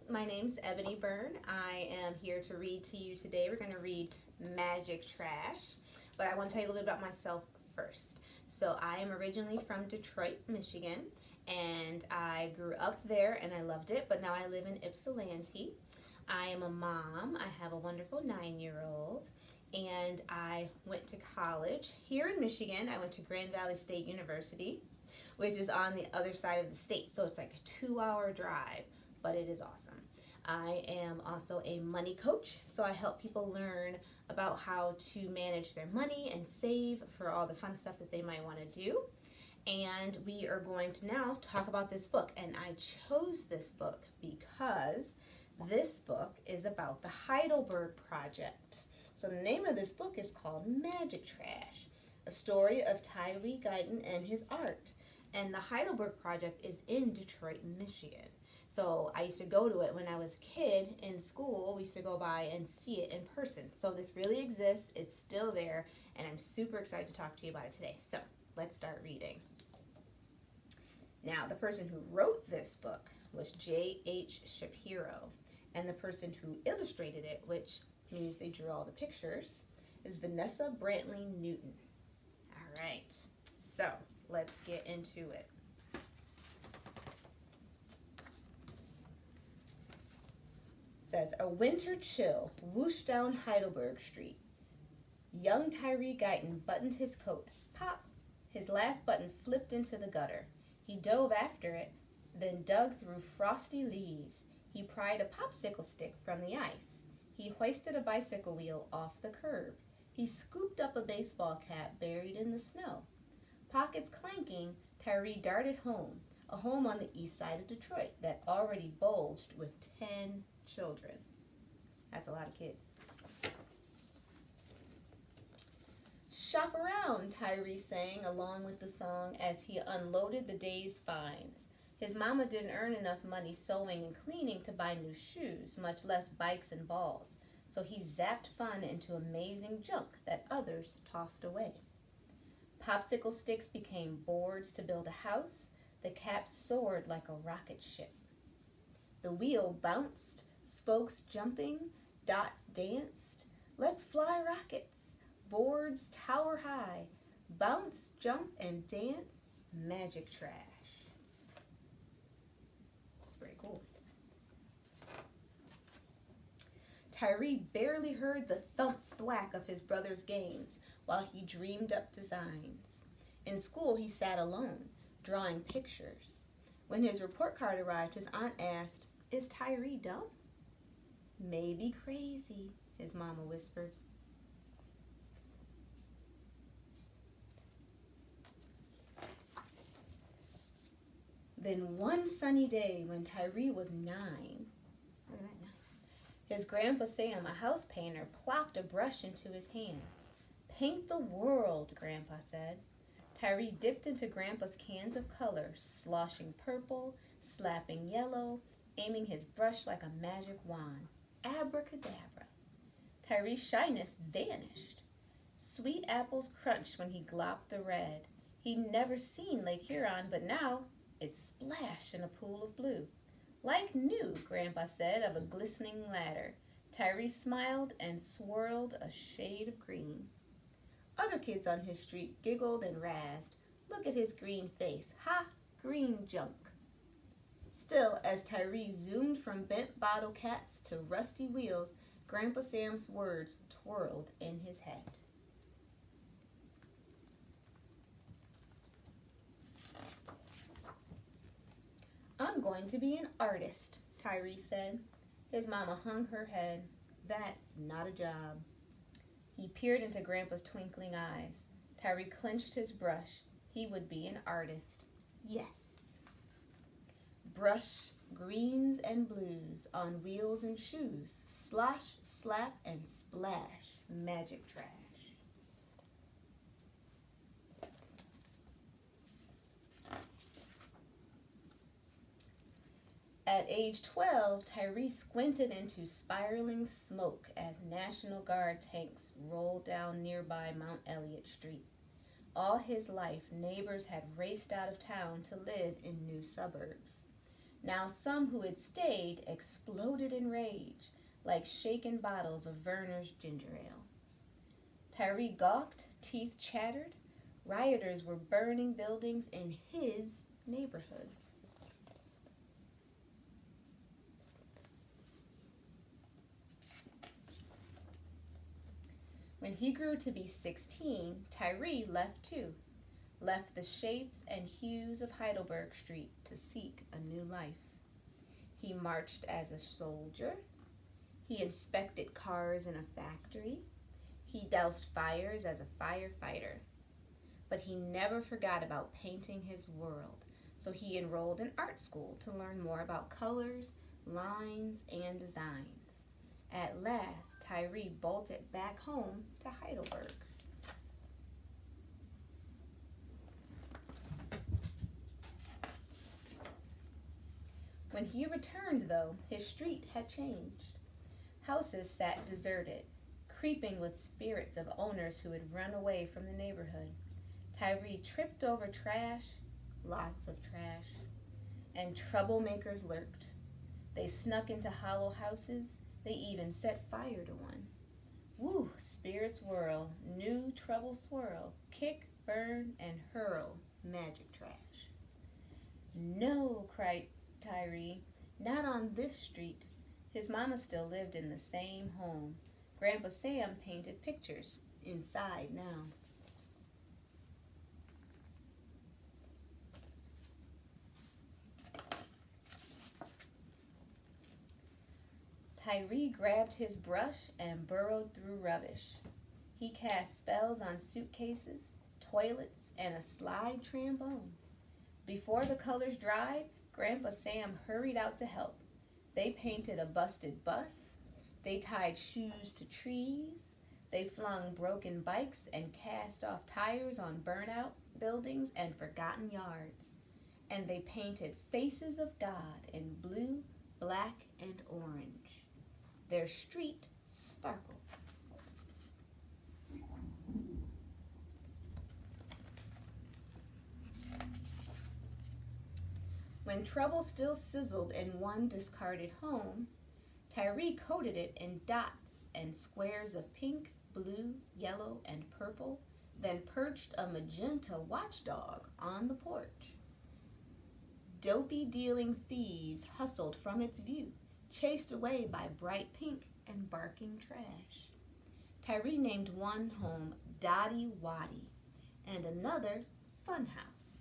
My name's Ebony Byrne. I am here to read to you today. We're going to read Magic Trash, but I want to tell you a little bit about myself first. So I am originally from Detroit, Michigan, and I grew up there and I loved it, but now I live in Ypsilanti. I am a mom. I have a wonderful 9-year-old, and I went to college here in Michigan. I went to Grand Valley State University, which is on the other side of the state. So it's like a 2-hour drive, but it is awesome. I am also a money coach, so I help people learn about how to manage their money and save for all the fun stuff that they might want to do. And we are going to now talk about this book. And I chose this book because this book is about the Heidelberg Project. So the name of this book is called Magic Trash, a story of Tyree Guyton and his art. And the Heidelberg Project is in Detroit, Michigan. So I used to go to it when I was a kid in school. We used to go by and see it in person. So this really exists. It's still there. And I'm super excited to talk to you about it today. So let's start reading. Now, the person who wrote this book was J.H. Shapiro. And the person who illustrated it, which means they drew all the pictures, is Vanessa Brantley Newton. All right. So let's get into it. It says, a winter chill whooshed down Heidelberg Street. Young Tyree Guyton buttoned his coat. Pop! His last button flipped into the gutter. He dove after it, then dug through frosty leaves. He pried a popsicle stick from the ice. He hoisted a bicycle wheel off the curb. He scooped up a baseball cap buried in the snow. Pockets clanking, Tyree darted home, a home on the east side of Detroit that already bulged with 10 children. That's a lot of kids. Shop around, Tyree sang along with the song as he unloaded the day's finds. His mama didn't earn enough money sewing and cleaning to buy new shoes, much less bikes and balls, so he zapped fun into amazing junk that others tossed away. Popsicle sticks became boards to build a house. The cap soared like a rocket ship. The wheel bounced, spokes jumping, dots danced. Let's fly rockets. Boards tower high. Bounce, jump, and dance. Magic trash. It's pretty cool. Tyree barely heard the thump thwack of his brother's games while he dreamed up designs. In school, he sat alone, drawing pictures. When his report card arrived, his aunt asked, "Is Tyree dumb?" "Maybe crazy," his mama whispered. Then one sunny day when Tyree was 9, look at that, 9, his grandpa Sam, a house painter, plopped a brush into his hands. "Paint the world," Grandpa said. Tyree dipped into Grandpa's cans of color, sloshing purple, slapping yellow, aiming his brush like a magic wand. Abracadabra. Tyree's shyness vanished. Sweet apples crunched when he glopped the red. He'd never seen Lake Huron, but now it splashed in a pool of blue. "Like new," Grandpa said of a glistening ladder. Tyree smiled and swirled a shade of green. Other kids on his street giggled and razzed. "Look at his green face. Ha! Green junk." Still, as Tyree zoomed from bent bottle caps to rusty wheels, Grandpa Sam's words twirled in his head. "I'm going to be an artist," Tyree said. His mama hung her head. "That's not a job." He peered into Grandpa's twinkling eyes. Tyree clenched his brush. He would be an artist. Yes. Brush greens and blues on wheels and shoes. Slosh, slap, and splash. Magic trash. At age 12, Tyree squinted into spiraling smoke as National Guard tanks rolled down nearby Mount Elliott Street. All his life, neighbors had raced out of town to live in new suburbs. Now some who had stayed exploded in rage, like shaken bottles of Verner's ginger ale. Tyree gawked, teeth chattered. Rioters were burning buildings in his neighborhood. When he grew to be 16, Tyree left too, left the shapes and hues of Heidelberg Street to seek a new life. He marched as a soldier. He inspected cars in a factory. He doused fires as a firefighter. But he never forgot about painting his world, so he enrolled in art school to learn more about colors, lines, and designs. At last, Tyree bolted back home to Heidelberg. When he returned, though, his street had changed. Houses sat deserted, creeping with spirits of owners who had run away from the neighborhood. Tyree tripped over trash, lots of trash, and troublemakers lurked. They snuck into hollow houses. They even set fire to one. Woo, spirits whirl, new trouble swirl, kick, burn, and hurl magic trash. No, cried Tyree, not on this street. His mama still lived in the same home. Grandpa Sam painted pictures inside now. Tyree grabbed his brush and burrowed through rubbish. He cast spells on suitcases, toilets, and a slide trombone. Before the colors dried, Grandpa Sam hurried out to help. They painted a busted bus. They tied shoes to trees. They flung broken bikes and cast off tires on burnout buildings and forgotten yards. And they painted faces of God in blue, black, and orange. Their street sparkles. When trouble still sizzled in one discarded home, Tyree coated it in dots and squares of pink, blue, yellow, and purple, then perched a magenta watchdog on the porch. Dopey dealing thieves hustled from its view, chased away by bright pink and barking trash. Tyree named one home Dotty Waddy and another Funhouse.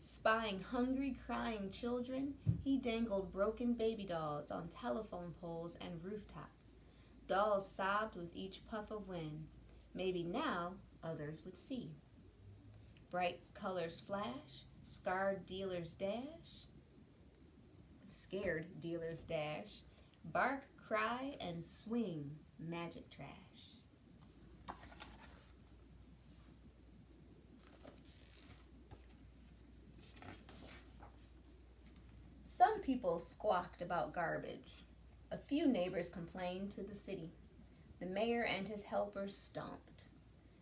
Spying hungry, crying children, he dangled broken baby dolls on telephone poles and rooftops. Dolls sobbed with each puff of wind. Maybe now others would see. Bright colors flash, scared dealers dash, bark, cry, and swing magic trash. Some people squawked about garbage. A few neighbors complained to the city. The mayor and his helpers stomped.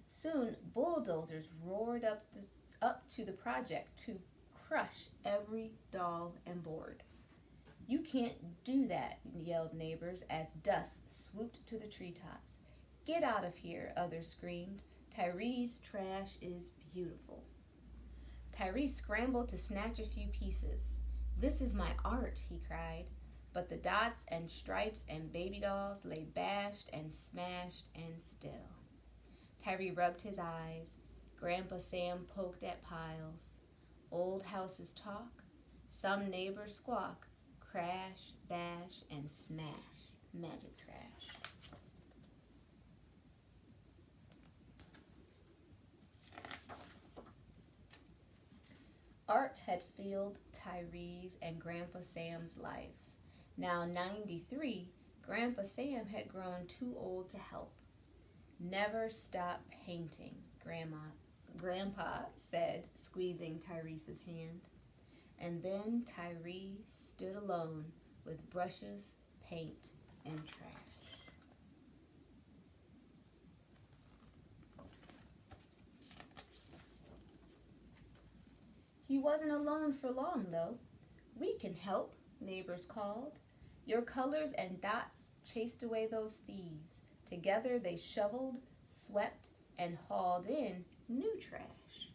Soon, bulldozers roared up to the project to crush every doll and board. "You can't do that," yelled neighbors as dust swooped to the treetops. "Get out of here," others screamed. "Tyree's trash is beautiful." Tyree scrambled to snatch a few pieces. "This is my art," he cried. But the dots and stripes and baby dolls lay bashed and smashed and still. Tyree rubbed his eyes. Grandpa Sam poked at piles. Old houses talk. Some neighbors squawk. Crash, bash, and smash magic trash. Art had filled Tyree's and Grandpa Sam's lives. Now 93, Grandpa Sam had grown too old to help. "Never stop painting," Grandpa said, squeezing Tyrese's hand. And then Tyree stood alone with brushes, paint, and trash. He wasn't alone for long, though. "We can help," neighbors called. Your colors and dots chased away those thieves. Together they shoveled, swept, and hauled in new trash.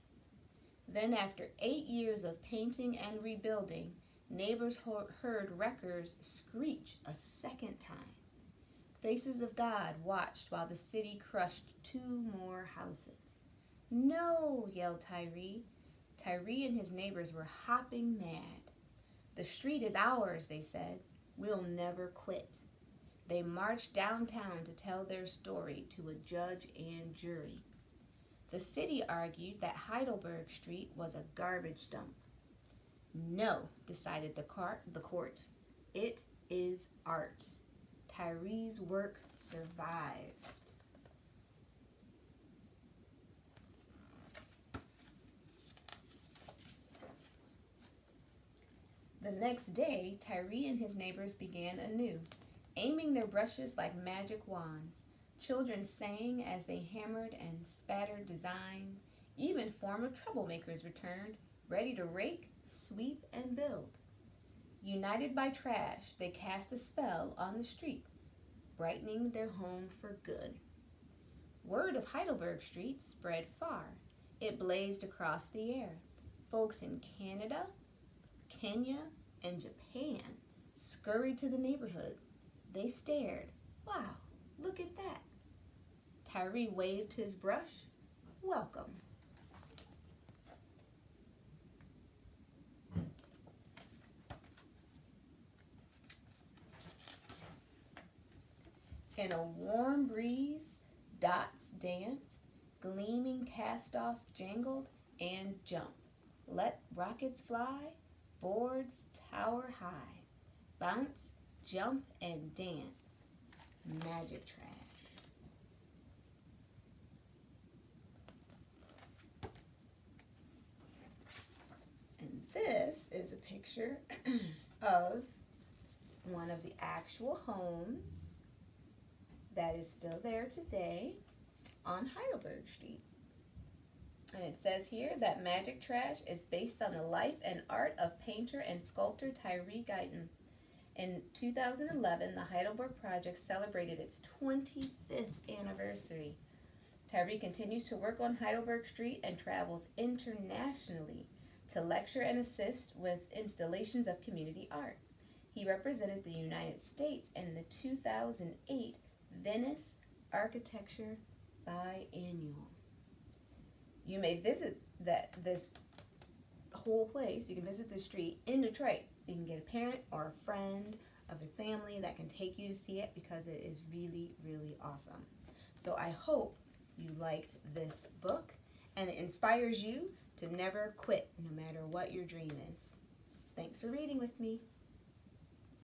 Then, after 8 years of painting and rebuilding, neighbors heard wreckers screech a second time. Faces of God watched while the city crushed 2 more houses. "No," yelled Tyree. Tyree and his neighbors were hopping mad. "The street is ours," they said. "We'll never quit." They marched downtown to tell their story to a judge and jury. The city argued that Heidelberg Street was a garbage dump. "No," decided the court. "It is art." Tyree's work survived. The next day, Tyree and his neighbors began anew, aiming their brushes like magic wands. Children sang as they hammered and spattered designs. Even former troublemakers returned, ready to rake, sweep, and build. United by trash, they cast a spell on the street, brightening their home for good. Word of Heidelberg Street spread far. It blazed across the air. Folks in Canada, Kenya, and Japan scurried to the neighborhood. They stared. "Wow, look at that." Tyree waved his brush. "Welcome." In a warm breeze, dots danced, gleaming cast-off jangled and jumped. Let rockets fly, boards tower high. Bounce, jump, and dance. Magic trash. And this is a picture of one of the actual homes that is still there today on Heidelberg Street. And it says here that Magic Trash is based on the life and art of painter and sculptor Tyree Guyton. In 2011, the Heidelberg Project celebrated its 25th anniversary. Tyree continues to work on Heidelberg Street and travels internationally to lecture and assist with installations of community art. He represented the United States in the 2008 Venice Architecture Biennial. You may visit this whole place. You can visit the street in Detroit. You can get a parent or a friend of your family that can take you to see it because it is really, really awesome. So I hope you liked this book and it inspires you to never quit no matter what your dream is. Thanks for reading with me.